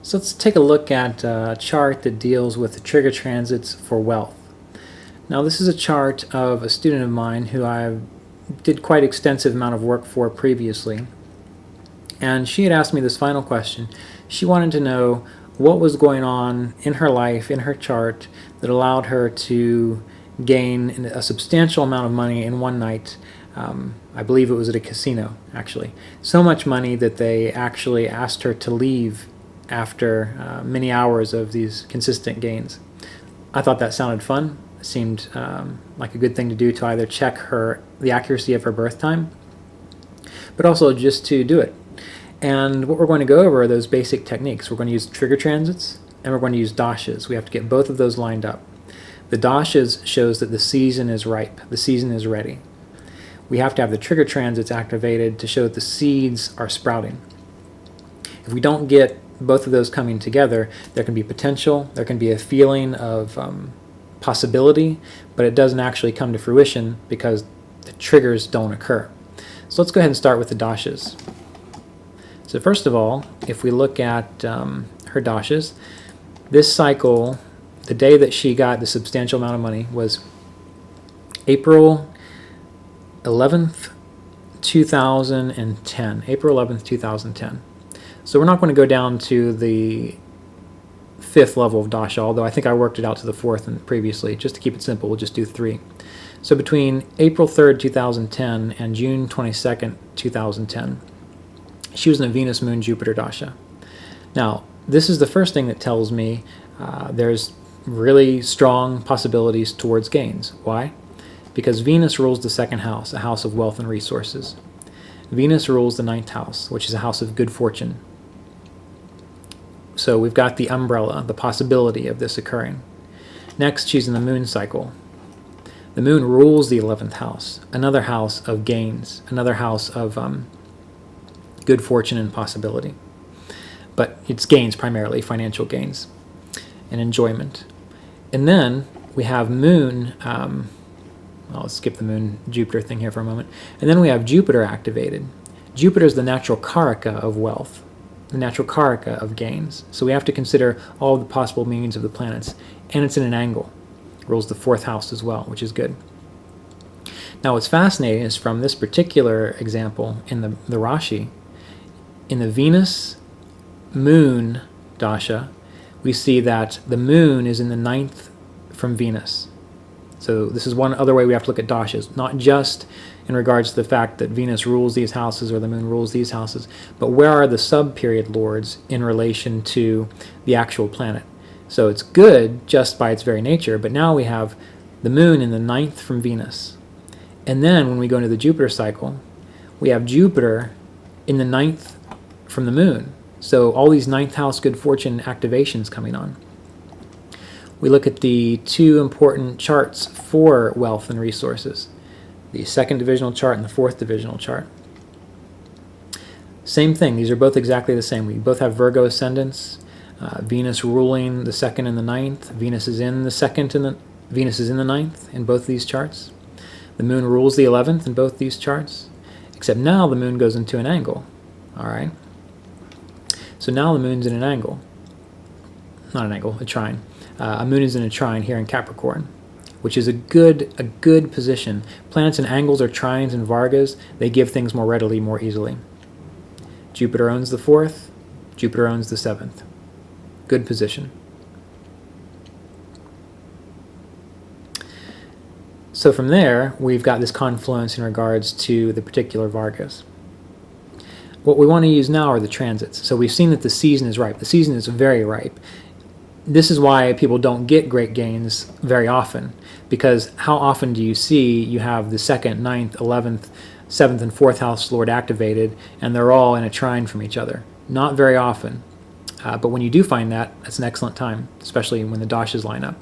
So let's take a look at a chart that deals with the trigger transits for wealth. Now this is a chart of a student of mine who I did quite extensive amount of work for previously. And she had asked me this final question. She wanted to know what was going on in her life, in her chart, that allowed her to gain a substantial amount of money in one night. I believe it was at a casino, actually. So much money that they actually asked her to leave after many hours of these consistent gains. I thought that sounded fun. It seemed like a good thing to do, to either check the accuracy of her birth time, but also just to do it. And what we're going to go over are those basic techniques. We're going to use trigger transits, and we're going to use Dashas. We have to get both of those lined up. The Dashas shows that the season is ripe, the season is ready. We have to have the trigger transits activated to show that the seeds are sprouting. If we don't get both of those coming together, there can be potential, there can be a feeling of possibility, but it doesn't actually come to fruition because the triggers don't occur. So let's go ahead and start with the Dashas. So first of all, if we look at her Dashas, this cycle, the day that she got the substantial amount of money was April 11th, 2010. April 11th, 2010. So we're not going to go down to the 5th level of Dasha, although I think I worked it out to the 4th previously. Just to keep it simple, we'll just do 3. So between April 3rd, 2010 and June 22nd, 2010, she was in a Venus, Moon, Jupiter Dasha. Now, this is the first thing that tells me there's really strong possibilities towards gains. Why? Because Venus rules the 2nd house, a house of wealth and resources. Venus rules the 9th house, which is a house of good fortune. So we've got the umbrella, the possibility of this occurring. Next, she's in the moon cycle. The moon rules the 11th house, another house of gains, another house of good fortune and possibility. But it's gains primarily, financial gains and enjoyment. And then we have moon, I'll skip the moon Jupiter thing here for a moment. And then we have Jupiter activated. Jupiter is the natural karaka of wealth, the natural karaka of gains. So we have to consider all the possible meanings of the planets. And it's in an angle. It rules the 4th house as well, which is good. Now what's fascinating is from this particular example in the Rashi, in the Venus Moon Dasha, we see that the moon is in the 9th from Venus. So this is one other way we have to look at Dashas, not just in regards to the fact that Venus rules these houses or the moon rules these houses, but where are the sub-period lords in relation to the actual planet. So it's good just by its very nature, but now we have the moon in the 9th from Venus. And then when we go into the Jupiter cycle, we have Jupiter in the 9th from the moon. So all these 9th house good fortune activations coming on. We look at the 2 important charts for wealth and resources, the 2nd divisional chart and the 4th divisional chart. Same thing, these are both exactly the same. We both have Virgo ascendants, Venus ruling the 2nd and the 9th. Venus is in the 2nd and Venus is in the 9th in both these charts. The moon rules the 11th in both these charts, except now the moon goes into an angle. All right. So now the moon's in an angle. Not an angle, a trine. A moon is in a trine here in Capricorn, which is a good position. Planets in angles or trines and Vargas, they give things more readily, more easily. Jupiter owns the 4th, Jupiter owns the 7th. Good position. So from there, we've got this confluence in regards to the particular Vargas. What we want to use now are the transits. So we've seen that the season is ripe. The season is very ripe. This is why people don't get great gains very often, because how often do you see you have the 2nd, 9th, 11th, 7th, and 4th house lord activated, and they're all in a trine from each other? Not very often. But when you do find that, that's an excellent time, especially when the Dashas line up.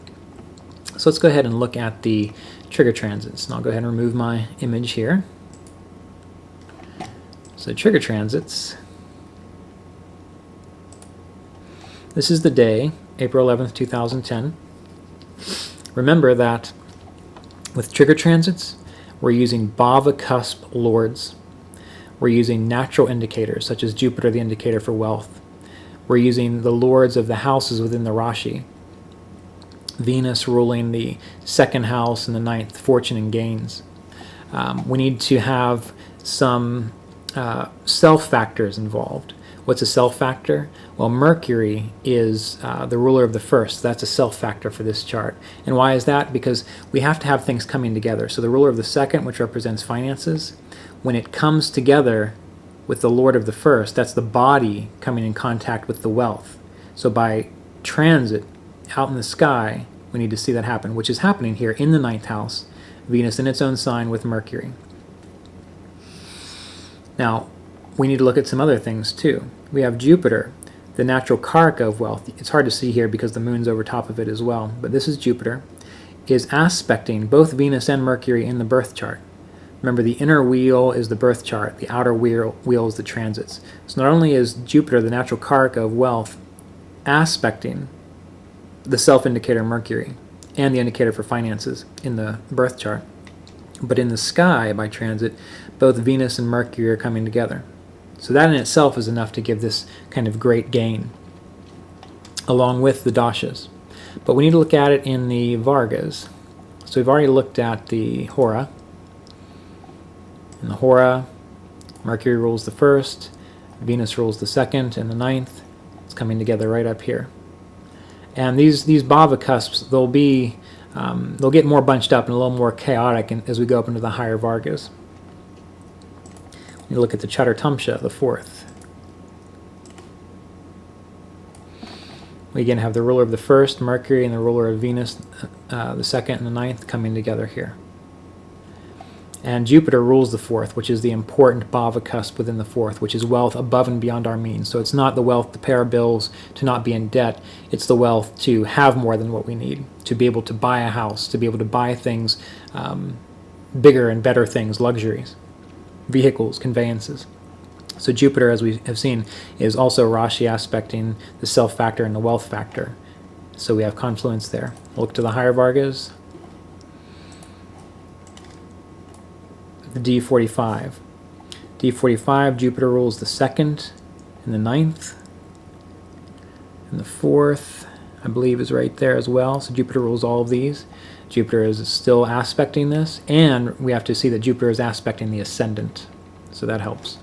So let's go ahead and look at the trigger transits. And I'll go ahead and remove my image here. So trigger transits. This is the day, April 11th, 2010. Remember that with trigger transits, we're using Bhava cusp lords. We're using natural indicators, such as Jupiter, the indicator for wealth. we're using the lords of the houses within the Rashi. Venus ruling the second house and the ninth, fortune and gains. We need to have some self factors involved. What's a self factor? Well, Mercury is the ruler of the first. That's a self factor for this chart. And why is that? Because we have to have things coming together. So the ruler of the second, which represents finances, when it comes together with the lord of the first, that's the body coming in contact with the wealth. So by transit out in the sky, we need to see that happen, which is happening here in the ninth house, Venus in its own sign with Mercury. Now, we need to look at some other things too. We have Jupiter, the natural karaka of wealth. It's hard to see here because the moon's over top of it as well, but this is Jupiter, is aspecting both Venus and Mercury in the birth chart. Remember, the inner wheel is the birth chart, the outer wheel is the transits. So not only is Jupiter, the natural karaka of wealth, aspecting the self-indicator Mercury and the indicator for finances in the birth chart, but in the sky by transit, both Venus and Mercury are coming together. So that in itself is enough to give this kind of great gain, along with the Dashas. But we need to look at it in the Vargas. So we've already looked at the Hora. In the Hora, Mercury rules the first, Venus rules the second and the ninth. It's coming together right up here. And these bhava cusps, they'll get more bunched up and a little more chaotic as we go up into the higher Vargas. You look at the Chaturtamsha, the fourth. We again have the ruler of the first, Mercury, and the ruler of Venus, the second and the ninth, coming together here. And Jupiter rules the fourth, which is the important bhava cusp within the fourth, which is wealth above and beyond our means. So it's not the wealth to pay our bills, to not be in debt. It's the wealth to have more than what we need, to be able to buy a house, to be able to buy things, bigger and better things, luxuries, vehicles, conveyances. So Jupiter, as we have seen, is also Rashi aspecting the self factor and the wealth factor. So we have confluence there. Look to the higher Vargas. The D45. D45, Jupiter rules the second and the ninth. And the fourth, I believe, is right there as well. So Jupiter rules all of these. Jupiter is still aspecting this. And we have to see that Jupiter is aspecting the ascendant. So that helps.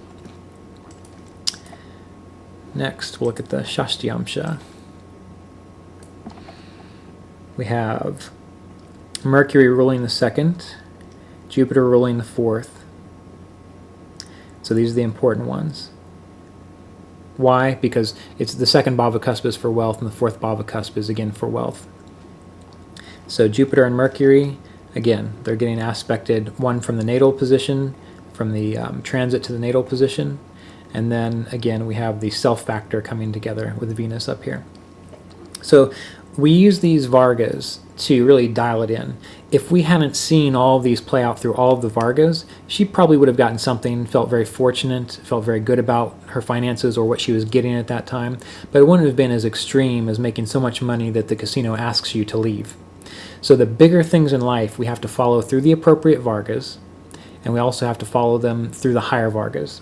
Next, we'll look at the Shashtyamsha. We have Mercury ruling the second, Jupiter ruling the fourth. So these are the important ones. Why? Because it's the second bhava cusp is for wealth and the fourth bhava cusp is again for wealth. So Jupiter and Mercury, again, they're getting aspected, one from the natal position, from the transit to the natal position, and then again we have the self factor coming together with Venus up here. So we use these Vargas to really dial it in. If we hadn't seen all of these play out through all of the Vargas, she probably would have gotten something, felt very fortunate, felt very good about her finances or what she was getting at that time, but it wouldn't have been as extreme as making so much money that the casino asks you to leave. So the bigger things in life we have to follow through the appropriate Vargas, and we also have to follow them through the higher Vargas.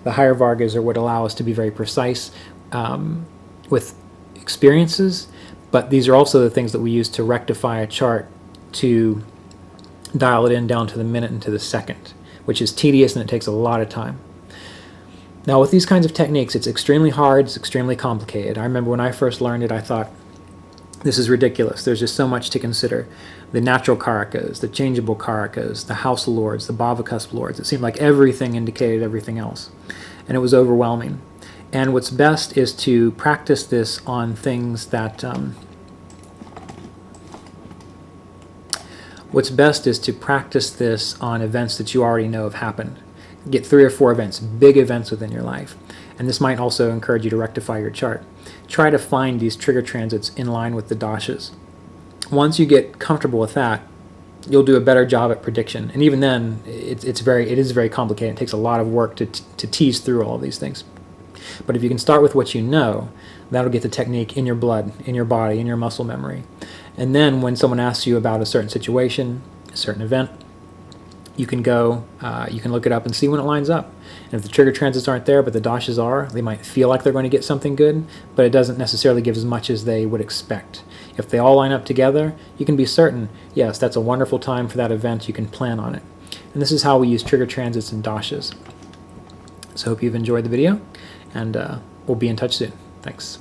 The higher Vargas are what allow us to be very precise with experiences, but these are also the things that we use to rectify a chart to dial it in down to the minute and to the second, which is tedious and it takes a lot of time. Now with these kinds of techniques, it's extremely hard, it's extremely complicated. I remember when I first learned it, I thought, this is ridiculous. There's just so much to consider. The natural karakas, the changeable karakas, the house lords, the bhava cusp lords. It seemed like everything indicated everything else. And it was overwhelming. And what's best is to practice this on things that... what's best is to practice this on events that you already know have happened. Get 3 or 4 events, big events within your life. And this might also encourage you to rectify your chart. Try to find these trigger transits in line with the dashas. Once you get comfortable with that, you'll do a better job at prediction. And even then, it is very complicated. It takes a lot of work to tease through all of these things. But if you can start with what you know, that'll get the technique in your blood, in your body, in your muscle memory. And then when someone asks you about a certain situation, a certain event, you can go, you can look it up and see when it lines up. And if the trigger transits aren't there, but the dashas are, they might feel like they're going to get something good, but it doesn't necessarily give as much as they would expect. If they all line up together, you can be certain, yes, that's a wonderful time for that event, you can plan on it. And this is how we use trigger transits and dashas. So I hope you've enjoyed the video, and we'll be in touch soon. Thanks.